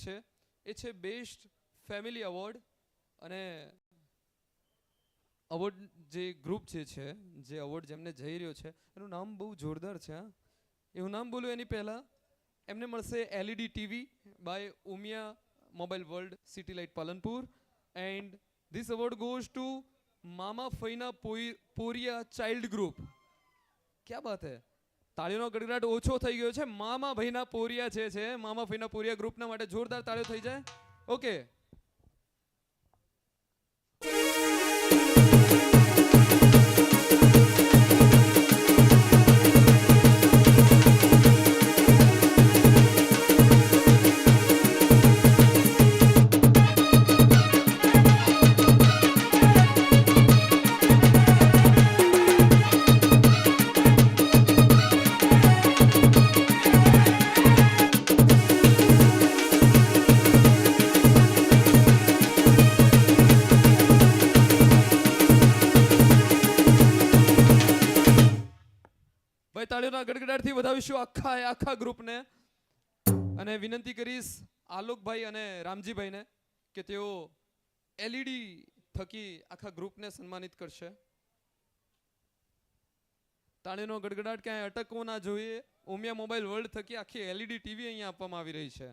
છે એ છે best family award. અને એવોર્ડ જે ગ્રુપ છે જે એવોર્ડ જેમને જઈ રહ્યો છે એનું નામ બહુ જોરદાર છે. એવું નામ બોલું એની પહેલા એમને મળશે LED TV by Umiya mobile world city light Palanpur. And this award goes to મામા ફઈના પોરિયા ચાઇલ્ડ ગ્રુપ. ક્યાં બાત હે, તાળીઓનો ગડગડાટ ઓછો થઈ ગયો છે. મામા ભાઈના પોરિયા છે મામા ભાઈના પોરિયા ગ્રુપના માટે જોરદાર તાળીઓ થઈ જાય. ઓકે. તાળીઓના ગડગડાટથી વધાવીશું આખા ગ્રુપને. અને વિનંતી કરીશ આલોકભાઈ અને રામજીભાઈને કે તેઓ એલઈડી થકી આખા ગ્રુપને સન્માનિત કરશે. તાળીનો ગડગડાટ ક્યાંય અટકવો ના જોઈએ. ઉમિયા મોબાઈલ વર્લ્ડ થકી આખી એલઈડી ટીવી અહીંયા આપવામાં આવી રહી છે.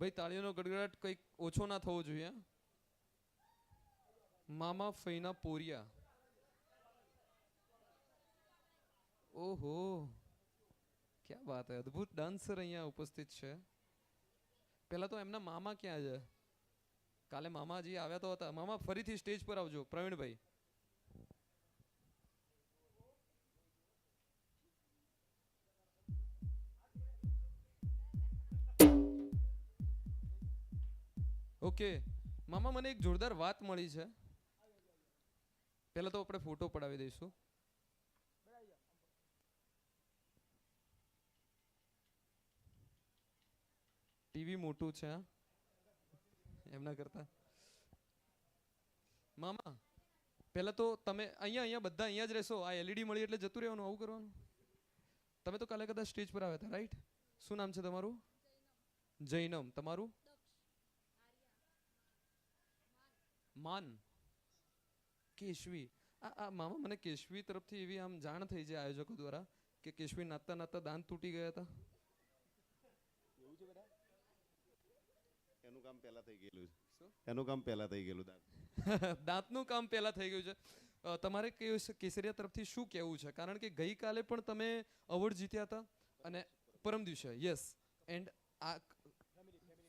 ભાઈ તાળીઓનો ગડગડાટ કંઈક ઓછો ના થવો જોઈએ. મામા ફઈના પોરિયા. ઓહો, ક્યાં વાત હે, અદ્ભુત ડાન્સર અહીંયા ઉપસ્થિત છે. પહેલા તો એમના મામા ક્યાં છે? કાલે મામાજી આવ્યા તો હતા. મામા ફરીથી સ્ટેજ પર આવજો. પ્રવીણભાઈ ઓકે. મામા મને એક જોરદાર વાત મળી છે. પહેલા તો આપણે ફોટો પડાવી દઈશું. ટીવી મોટું છે એમના કરતા. મામા પહેલા તો તમે અહીંયા બધા અહીંયા જ રહેશો. આ એલઈડી મળી એટલે જતું રહેવાનું, આવું કરવાનું. તમે તો કાલે કદાચ સ્ટેજ પર આવ્યા હતા, રાઈટ? શું નામ છે તમારું? જૈનમ. તમારું? માન. કેશવી. આ મામા મને કેશવી તરફથી એવી આમ જાણ થઈ છે આયોજકો દ્વારા કે કેશવી નાચતા નાચતા દાંત તૂટી ગયા હતા. એનું કામ પહેલા થઈ ગયેલું છે. એનું કામ પહેલા થઈ ગયેલું દાંતનું કામ પહેલા થઈ ગયું છે. તમારે કેસરિયા તરફથી શું કહેવું છે? કારણ કે ગઈકાલે પણ તમે એવોર્ડ જીત્યા હતા અને પરમ દિવસે યસ એન્ડ આ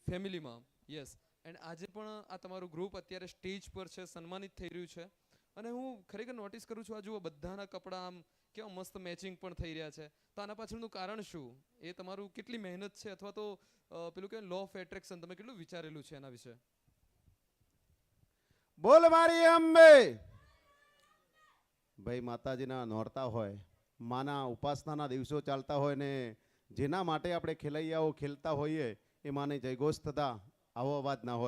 ફેમિલીમાં યસ એન્ડ આજે પણ આ તમારું ગ્રુપ અત્યારે સ્ટેજ પર છે, સન્માનિત થઈ રહ્યું છે. અને હું ખરેખર નોટિસ કરું છું આ જુઓ બધાના કપડાં આમ કેવા મસ્ત મેચિંગ પણ થઈ રહ્યા છે. તો આના પાછળનું કારણ શું? એ તમારું કેટલી મહેનત છે અથવા તો પેલું કે લો ઓફ એટ્રેક્શન તમે કેટલું વિચારેલું છે એના વિશે? બોલ મારી અંબે. ભાઈ માતાજીના નોરતા હોય, માના ઉપાસનાના દિવસો ચાલતા હોય ને જેના માટે આપણે ખેલૈયાઓ ખેલતા હોઈએ એ માને જયઘોષ થતા આવો અવાજ ના હોય.